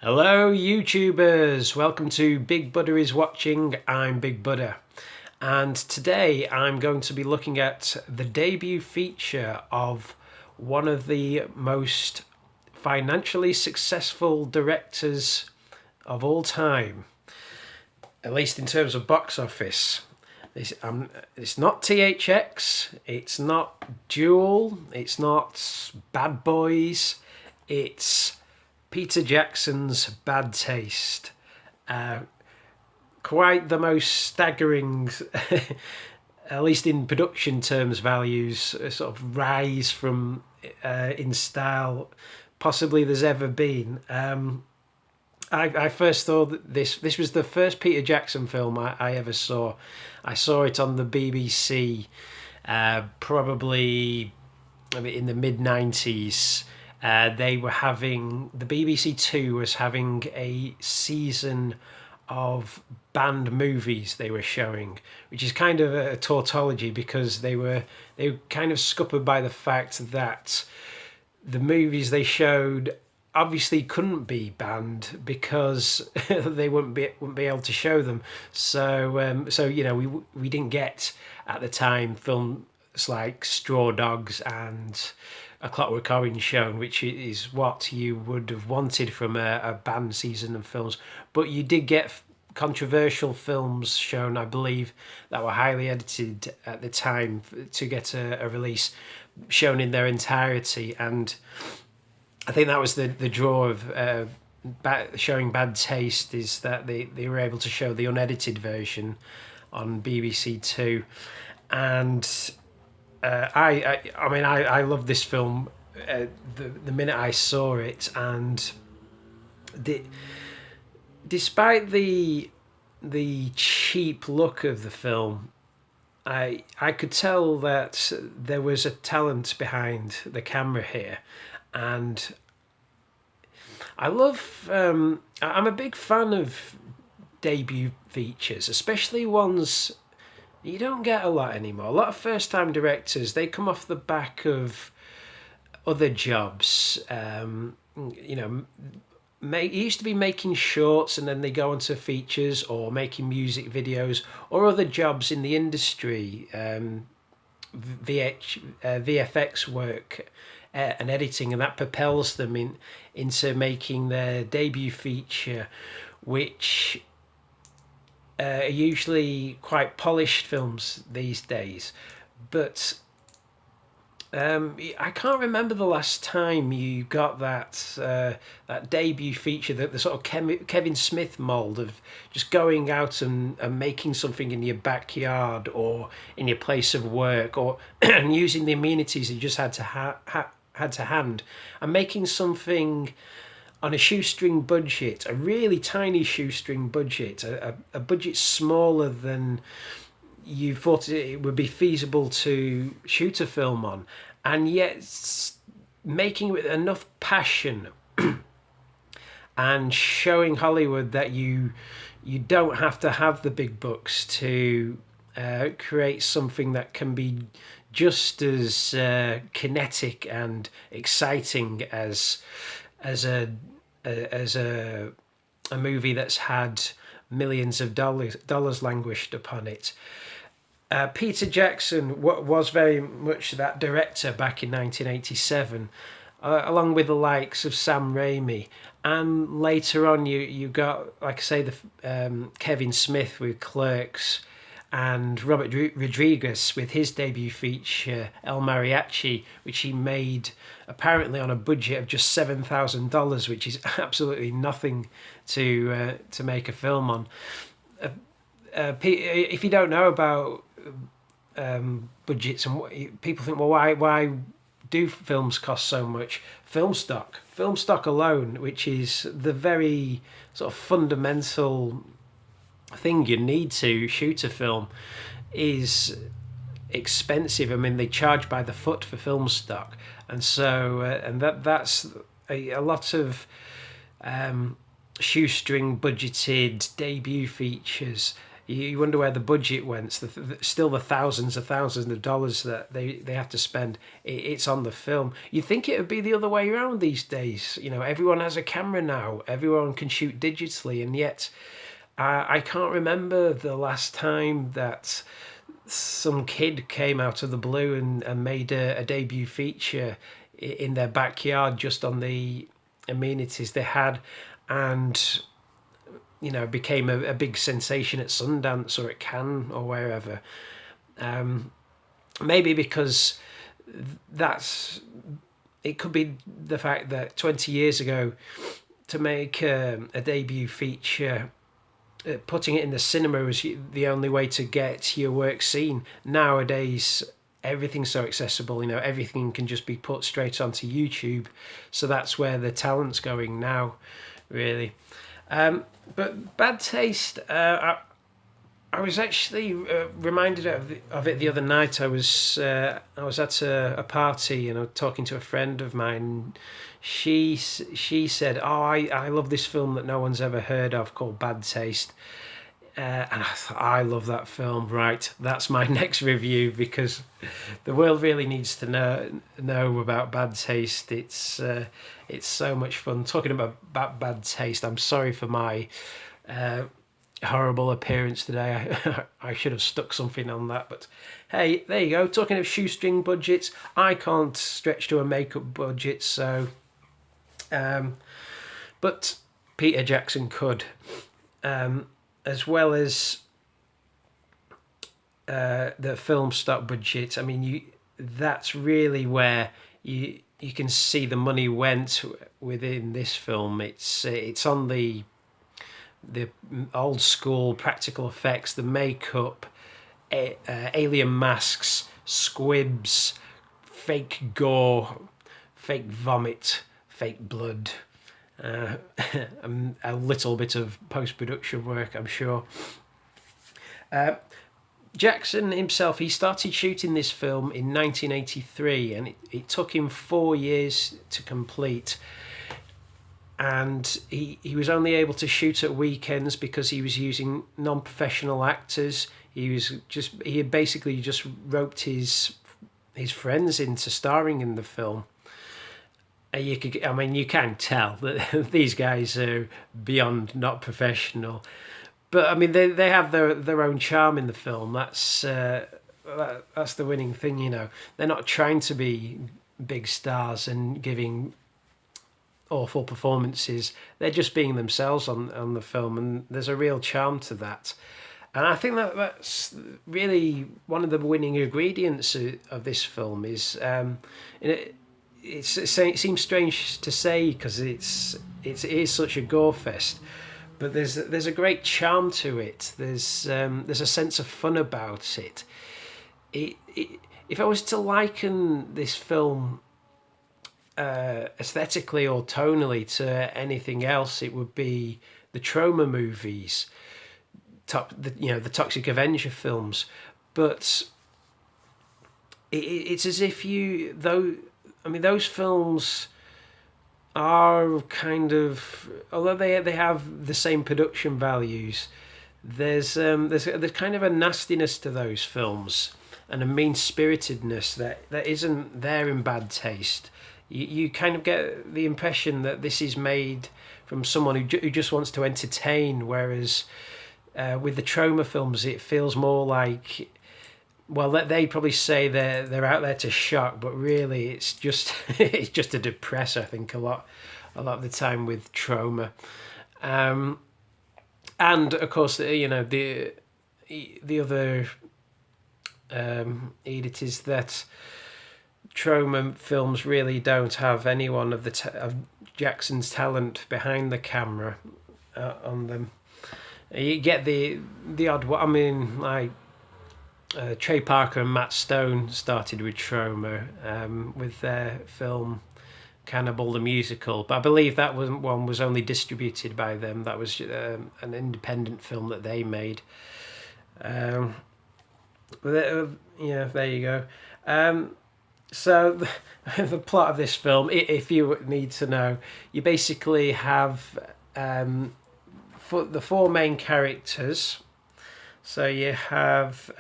Hello YouTubers, welcome to Big Buddha is Watching. I'm Big Buddha, and today I'm going to be looking at the debut feature of one of the most financially successful directors of all time, at least in terms of box office. It's not THX, it's not Duel, it's not Bad Boys, it's Peter Jackson's Bad Taste. Quite the most staggering, at least in production terms, values, sort of rise from in style possibly there's ever been. I first thought that this was the first Peter Jackson film I ever saw. I saw it on the BBC, probably in the mid-90s. They were having, the BBC Two was having a season of banned movies they were showing, which is kind of a tautology because they were kind of scuppered by the fact that the movies they showed obviously couldn't be banned because they wouldn't be able to show them. So we didn't get at the time films like Straw Dogs and A Clockwork Orange shown, which is what you would have wanted from a banned season of films. But you did get controversial films shown, I believe, that were highly edited at the time to get a release shown in their entirety. And I think that was the draw of showing Bad Taste, is that they were able to show the unedited version on BBC Two. And I love this film the minute I saw it, and despite the cheap look of the film, I could tell that there was a talent behind the camera here, and I love. I'm a big fan of debut features, especially ones you don't get a lot anymore. A lot of first-time directors, they come off the back of other jobs. It used to be making shorts and then they go on to features or making music videos or other jobs in the industry, VFX work and editing, and that propels them into making their debut feature, which are usually quite polished films these days. But I can't remember the last time you got that debut feature, the sort of Kevin Smith mould of just going out and making something in your backyard or in your place of work, or using the amenities you just had to had to hand, and making something on a shoestring budget, a really tiny shoestring budget, a budget smaller than you thought it would be feasible to shoot a film on, and yet making it with enough passion and showing Hollywood that you don't have to have the big bucks to create something that can be just as kinetic and exciting as a movie that's had millions of dollars languished upon it. Peter Jackson was very much that director back in 1987, along with the likes of Sam Raimi. And later on, you got, like I say, the Kevin Smith with Clerks, and Robert Rodriguez with his debut feature El Mariachi, which he made apparently on a budget of just $7,000, which is absolutely nothing to make a film on. If you don't know about budgets, and people think, well, why do films cost so much? Film stock alone, which is the very sort of fundamental thing you need to shoot a film, is expensive. I mean, they charge by the foot for film stock, and so that's a lot of shoestring budgeted debut features. You wonder where the budget went. Still the thousands of dollars that they have to spend. It's on the film. You think it would be the other way around these days. Everyone has a camera now. Everyone can shoot digitally, and yet I can't remember the last time that some kid came out of the blue and made a debut feature in their backyard just on the amenities they had, and became a big sensation at Sundance or at Cannes or wherever. Maybe because it could be the fact that 20 years ago, to make a debut feature, putting it in the cinema was the only way to get your work seen. Nowadays, everything's so accessible. Everything can just be put straight onto YouTube. So that's where the talent's going now, really. But Bad Taste, I was actually reminded of it the other night. I was at a party and I was talking to a friend of mine. She said, "Oh, I love this film that no one's ever heard of called Bad Taste." And I thought, I love that film. Right, that's my next review, because the world really needs to know about Bad Taste. It's so much fun. Talking about Bad Taste, I'm sorry for my horrible appearance today. I should have stuck something on that, but hey, there you go. Talking of shoestring budgets, I can't stretch to a makeup budget, so but Peter Jackson could, as well as the film stock budget. I mean, that's really where you can see the money went within this film. It's on the old school practical effects, the makeup, alien masks, squibs, fake gore, fake vomit, fake blood, and a little bit of post-production work, I'm sure. Jackson himself, he started shooting this film in 1983, and it took him 4 years to complete. And he was only able to shoot at weekends because he was using non-professional actors. He had basically just roped his friends into starring in the film. You can tell that these guys are beyond not professional. But I mean, they have their own charm in the film. That's the winning thing, They're not trying to be big stars and giving awful performances. They're just being themselves on the film, and there's a real charm to that. And I think that's really one of the winning ingredients of this film. It seems strange to say because it is such a gore fest, but there's a great charm to it. There's a sense of fun about it. If I was to liken this film aesthetically or tonally to anything else, it would be the Trauma movies, the Toxic Avenger films. But it's as if those films are kind of, although they have the same production values, there's kind of a nastiness to those films and a mean-spiritedness that isn't there in Bad Taste. You kind of get the impression that this is made from someone who just wants to entertain, whereas with the Trauma films, it feels more like, well, they probably say they're out there to shock, but really it's just to depress. I think a lot of the time with Trauma, and of course the other edict is that Trauma films really don't have anyone of of Jackson's talent behind the camera on them. You get the odd one. I mean, like Trey Parker and Matt Stone started with Trauma with their film Cannibal the Musical, but I believe that one was only distributed by them. That was an independent film that they made. There you go. So the plot of this film, if you need to know, you basically have the four main characters. So you have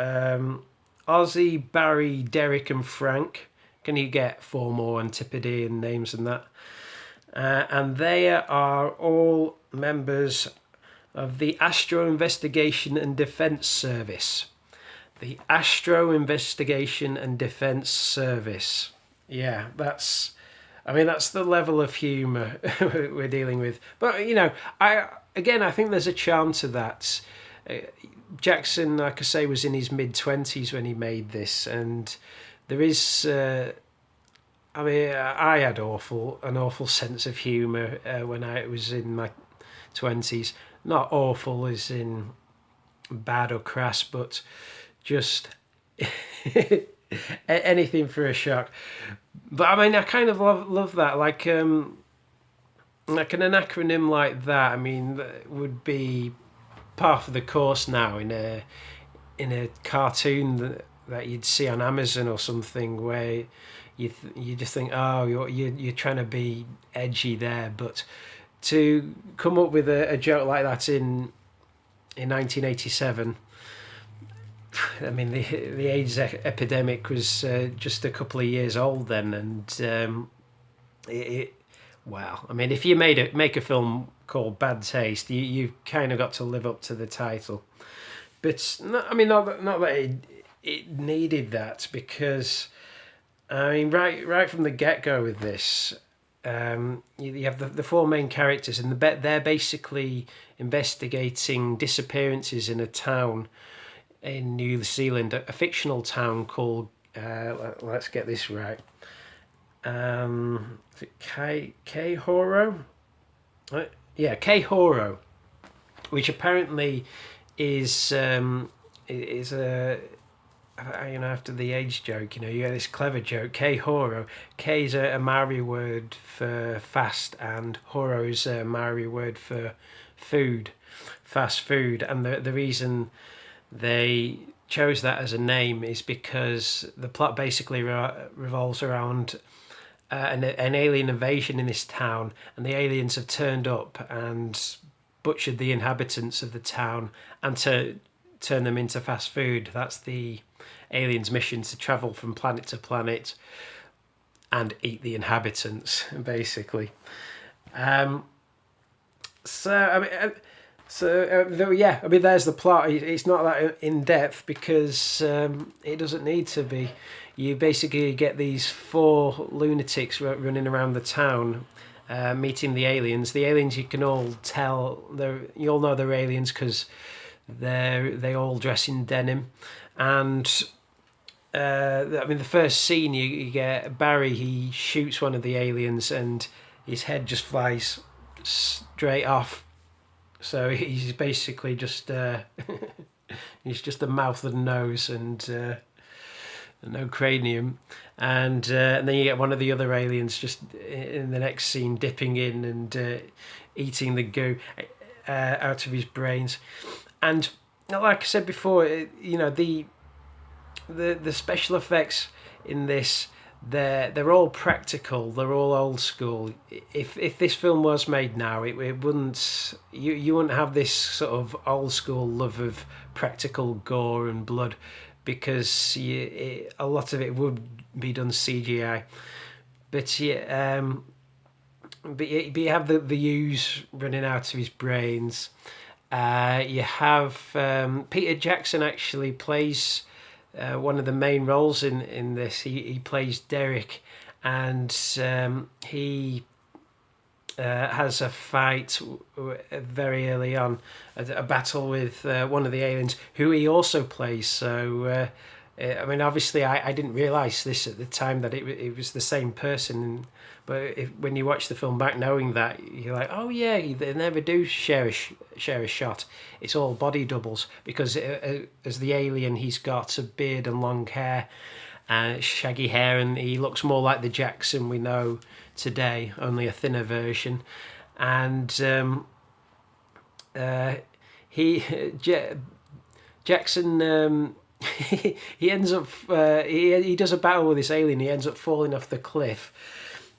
Ozzy, Barry, Derek, and Frank. Can you get 4 more Antipodean names than that? And they are all members of the Astro Investigation and Defence Service. The Astro Investigation and Defence Service. Yeah, that's the level of humour we're dealing with. But I think there's a charm to that. Jackson, like I say, was in his mid-20s when he made this, and there is. I had an awful sense of humour when I was in my 20s. Not awful as in bad or crass, but just anything for a shock. But I kind of love that. Like an acronym like that. That would be part of the course now in a cartoon that you'd see on Amazon or something, where you just think, oh, you're trying to be edgy there, but to come up with a joke like that in 1987. The AIDS epidemic was just a couple of years old then, and if you make a film called Bad Taste, you kind of got to live up to the title. But not that it needed that, because right from the get-go with this, you have the 4 main characters, and they're basically investigating disappearances in a town in New Zealand, a fictional town called, let's get this right, is it Kaihoro? Yeah, Kaihoro, which apparently is a, after the age joke, you have this clever joke. Kaihoro. K is a Maori word for fast, and horo is a Maori word for food, fast food. And the reason they chose that as a name is because the plot basically revolves around an alien invasion in this town, and the aliens have turned up and butchered the inhabitants of the town and to turn them into fast food. That's the aliens' mission, to travel from planet to planet and eat the inhabitants, basically. There's the plot. It's not that in depth because it doesn't need to be. You basically get these 4 lunatics running around the town, meeting the aliens. The aliens, you can all tell, you all know they're aliens because they all dress in denim. And the first scene, you get Barry, he shoots one of the aliens and his head just flies straight off. So he's basically just he's just a mouth and nose and no cranium. And then you get one of the other aliens just in the next scene dipping in and eating the goo out of his brains. And like I said before, the special effects in this, they're all practical. They're all old school. If this film was made now, it wouldn't. You wouldn't have this sort of old school love of practical gore and blood, because a lot of it would be done CGI. But you have the ooze running out of his brains. You have Peter Jackson actually plays one of the main roles in this. He plays Derek, and he has a fight very early on, a battle with one of the aliens who he also plays. So obviously I didn't realise this at the time, that it was the same person, but when you watch the film back knowing that, you're like, oh yeah, they never do share a shot. It's all body doubles, because as the alien, he's got a beard and long hair, shaggy hair, and he looks more like the Jackson we know today, only a thinner version. And Jackson, he ends up he does a battle with this alien. He ends up falling off the cliff,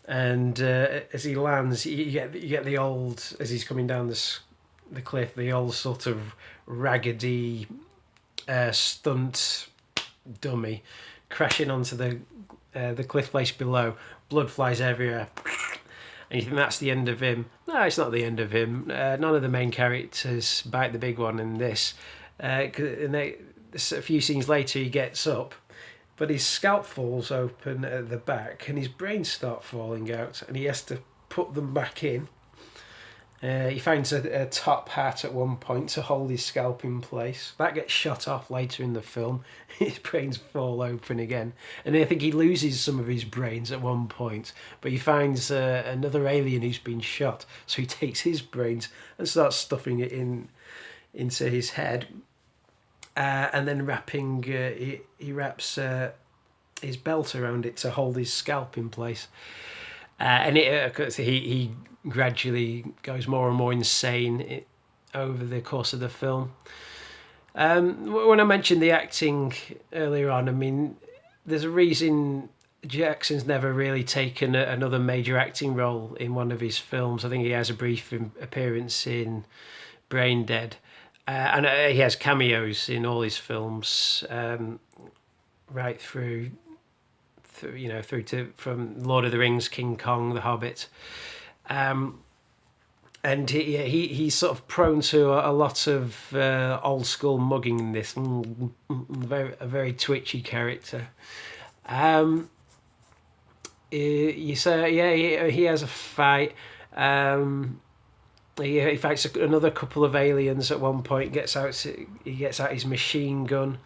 and as he lands, you get the old, as he's coming down the cliff, the old sort of raggedy stunt dummy crashing onto the cliff face below. Blood flies everywhere. And you think that's the end of him. No, it's not the end of him. None of the main characters bite the big one in this. A few scenes later, he gets up, but his scalp falls open at the back, and his brains start falling out, and he has to put them back in. He finds a top hat at one point to hold his scalp in place. That gets shot off later in the film. His brains fall open again. And I think he loses some of his brains at one point. But he finds another alien who's been shot. So he takes his brains and starts stuffing it into his head. And then he wraps his belt around it to hold his scalp in place. And he gradually goes more and more insane over the course of the film. When I mentioned the acting earlier on, I mean, there's a reason Jackson's never really taken another major acting role in one of his films. I think he has a brief appearance in Brain Dead. And he has cameos in all his films, right through to from Lord of the Rings, King Kong, The Hobbit. And he's sort of prone to a lot of old school mugging in this. A very twitchy character. He has a fight. He fights another couple of aliens at one point. He gets out his machine gun.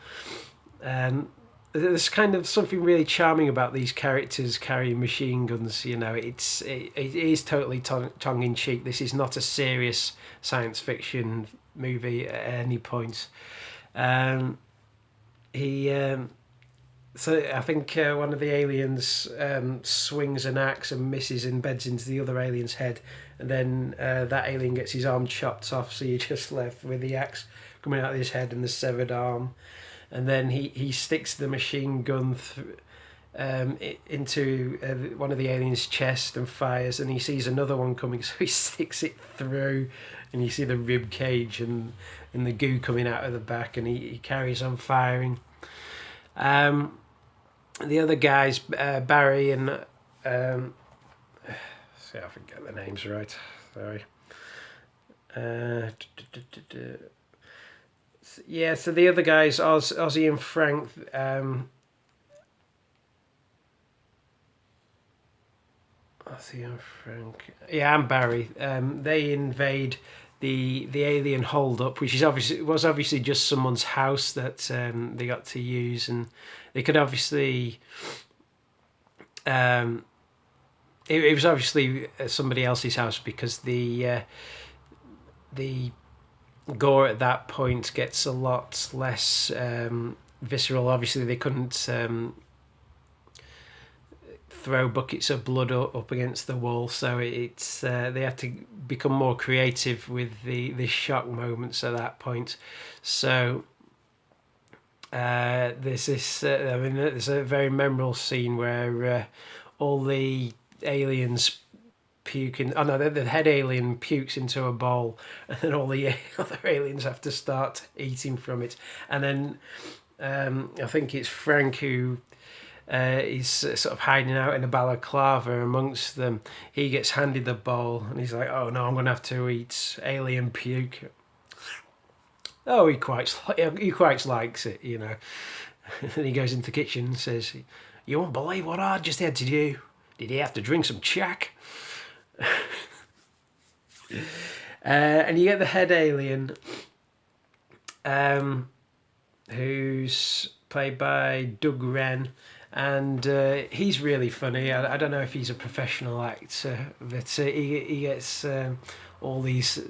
There's kind of something really charming about these characters carrying machine guns. You know, it is totally tongue in cheek. This is not a serious science fiction movie at any point. So I think one of the aliens swings an axe and misses and beds into the other alien's head, and then that alien gets his arm chopped off, so you're just left with the axe coming out of his head and the severed arm. And then he sticks the machine gun into one of the aliens' chest and fires, and he sees another one coming, so he sticks it through, and you see the rib cage and the goo coming out of the back, and he carries on firing. The other guys, Barry and see, I forget the names right. Sorry. Yeah, so the other guys, Ozzy and Frank. Ozzy and Frank. Yeah, and Barry. They invade the alien holdup, which was obviously just someone's house that they got to use, and they could obviously. It was obviously somebody else's house because the gore at that point gets a lot less visceral. Obviously, they couldn't throw buckets of blood up against the wall, so it's they had to become more creative with the shock moments at that point. So there's this. There's a very memorable scene where all the aliens puking. Oh no, the head alien pukes into a bowl, and then all the other aliens have to start eating from it. And then I think it's Frank who is sort of hiding out in a balaclava amongst them. He gets handed the bowl, and he's like, "Oh no, I'm going to have to eat alien puke." Oh, he quite likes it, you know. And he goes into the kitchen and says, "You won't believe what I just had to do. Did he have to drink some Jack?" And you get the head alien, who's played by Doug Wren, and he's really funny. I don't know if he's a professional actor, but he gets all these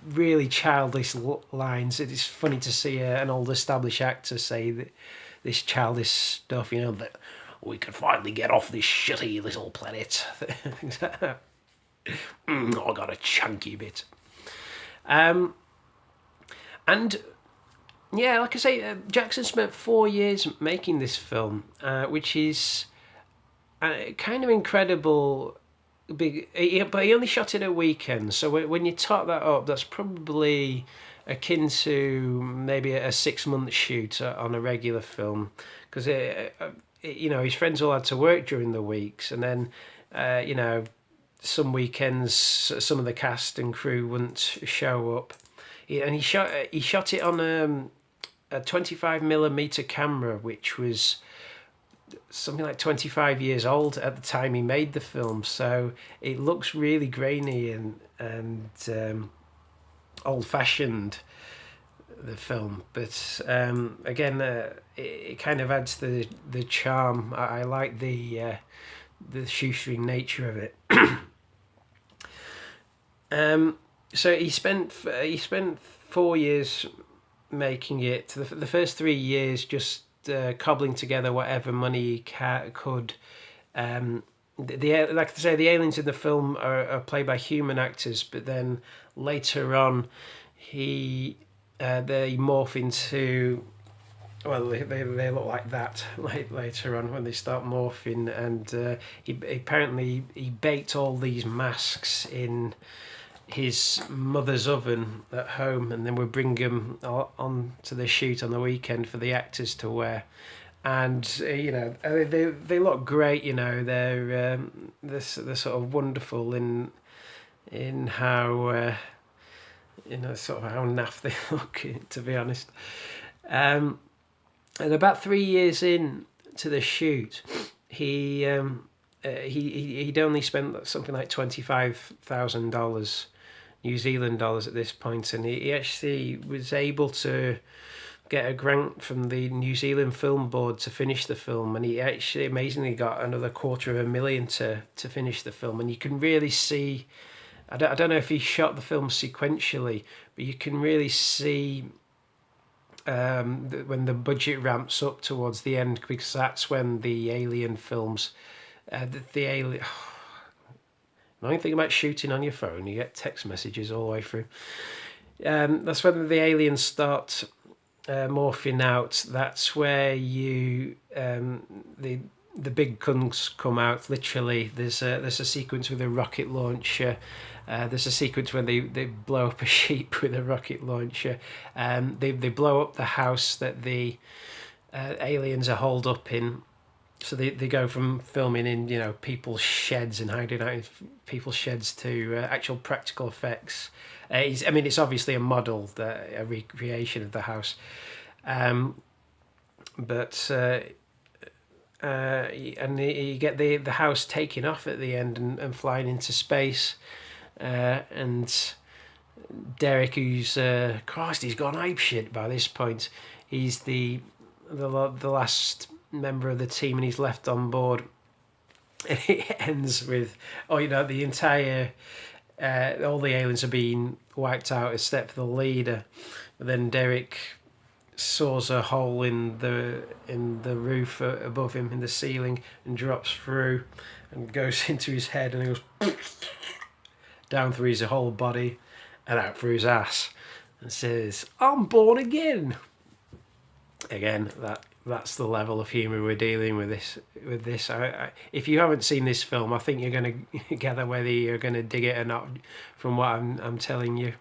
really childish lines. It is funny to see an old established actor say this childish stuff, you know, that we could finally get off this shitty little planet. Things like that. I got a chunky bit. And yeah, like I say, Jackson spent 4 years making this film, which is kind of incredible. But he only shot it a weekend, so when you top that up, that's probably akin to maybe a 6 month shoot on a regular film, because his friends all had to work during the weeks, and then some weekends some of the cast and crew wouldn't show up. He shot it on a 25mm camera, which was something like 25 years old at the time he made the film, so it looks really grainy and old-fashioned, the film. But again, it kind of adds the charm. I like the shoestring nature of it. So he spent 4 years making it. The first 3 years just cobbling together whatever money he could. Like I say, the aliens in the film are played by human actors, but then later on, they morph into. Well, they look like that later on when they start morphing, and he apparently baked all these masks in his mother's oven at home, and then would bring them on to the shoot on the weekend for the actors to wear. And they look great. They're sort of wonderful in how sort of how naff they look, to be honest. And about 3 years in to the shoot, he'd only spent something like $25,000 New Zealand dollars at this point, and he actually was able to get a grant from the New Zealand Film Board to finish the film, and he actually amazingly got another $250,000 to finish the film. And you can really see, I don't know if he shot the film sequentially, but you can really see when the budget ramps up towards the end, because that's when the Alien films, the Alien. Annoying thing about shooting on your phone, you get text messages all the way through. That's when the aliens start morphing out. That's where the big guns come out. Literally, there's a sequence with a rocket launcher. There's a sequence when they blow up a sheep with a rocket launcher. They blow up the house that the aliens are holed up in. So they go from filming in people's sheds and hiding out in people's sheds to actual practical effects. It's obviously a model, a recreation of the house, but and you get the house taking off at the end and flying into space, and Derek, who's Christ, he's gone apeshit by this point. He's the last member of the team, and he's left on board. And it ends with the entire all the aliens are being wiped out except for the leader. But then Derek saws a hole in the roof above him, in the ceiling, and drops through and goes into his head, and he goes down through his whole body and out through his ass, and says, "I'm born again." Again, that's the level of humour we're dealing with this. If you haven't seen this film, I think you're going to gather whether you're going to dig it or not from what I'm telling you.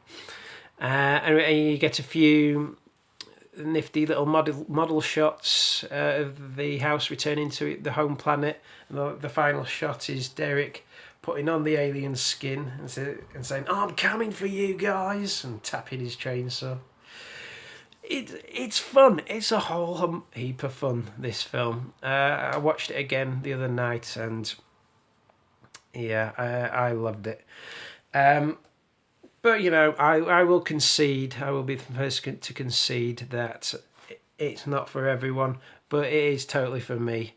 And you get a few nifty little model shots of the house returning to the home planet, and the final shot is Derek putting on the alien skin and saying, "I'm coming for you guys," and tapping his chainsaw. It's fun. It's a whole heap of fun, this film. I watched it again the other night, and yeah, I loved it. But I will concede. I will be the first to concede that it's not for everyone, but it is totally for me.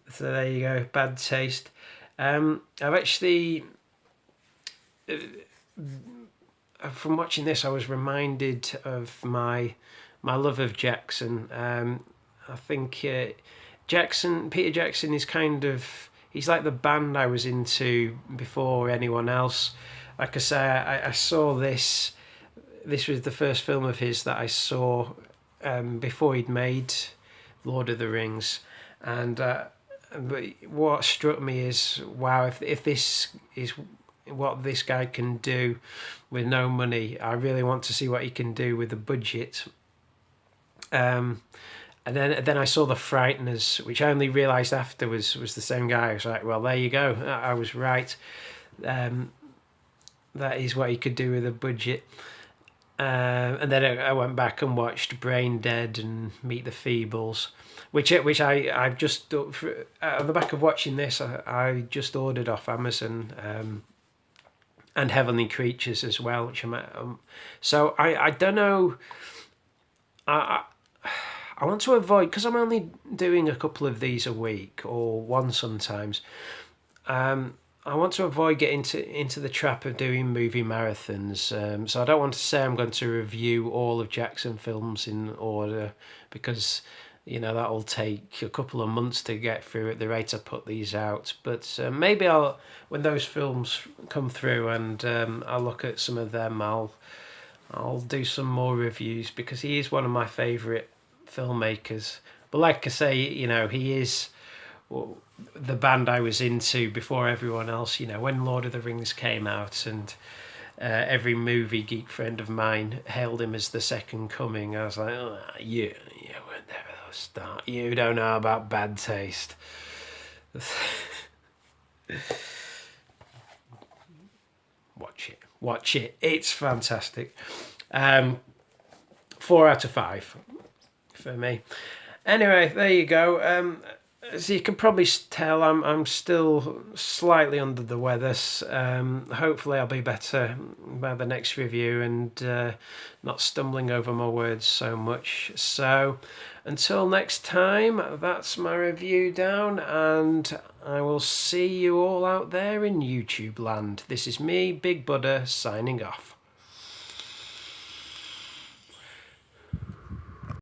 So there you go. Bad taste. I've actually, from watching this, I was reminded of my love of Jackson. I think Peter Jackson is he's like the band I was into before anyone else. Like I say, I saw this was the first film of his that I saw before he'd made Lord of the Rings. And but what struck me is, wow, if this is what this guy can do with no money. I really want to see what he can do with the budget. And then I saw The Frighteners, which I only realised after was the same guy. I was like, well, there you go. I was right. That is what he could do with a budget. And then I went back and watched Brain Dead and Meet the Feebles, which I've just on the back of watching this, I just ordered off Amazon, and Heavenly Creatures as well, which so I don't know. I want to avoid, because I'm only doing a couple of these a week or one sometimes. I want to avoid getting into the trap of doing movie marathons. So I don't want to say I'm going to review all of Jackson films in order, because that'll take a couple of months to get through at the rate I put these out. But maybe when those films come through and I'll look at some of them, I'll do some more reviews, because he is one of my favourite filmmakers. But like I say, he is the band I was into before everyone else. When Lord of the Rings came out, and every movie geek friend of mine hailed him as the second coming, I was like, oh, you weren't there at the start. You don't know about bad taste. Watch it. It's fantastic. 4 out of 5 for me. Anyway, there you go. As you can probably tell, I'm still slightly under the weather. Hopefully I'll be better by the next review, and not stumbling over my words so much. So until next time, that's my review down, and I will see you all out there in YouTube land. This is me, Big Buddha, signing off.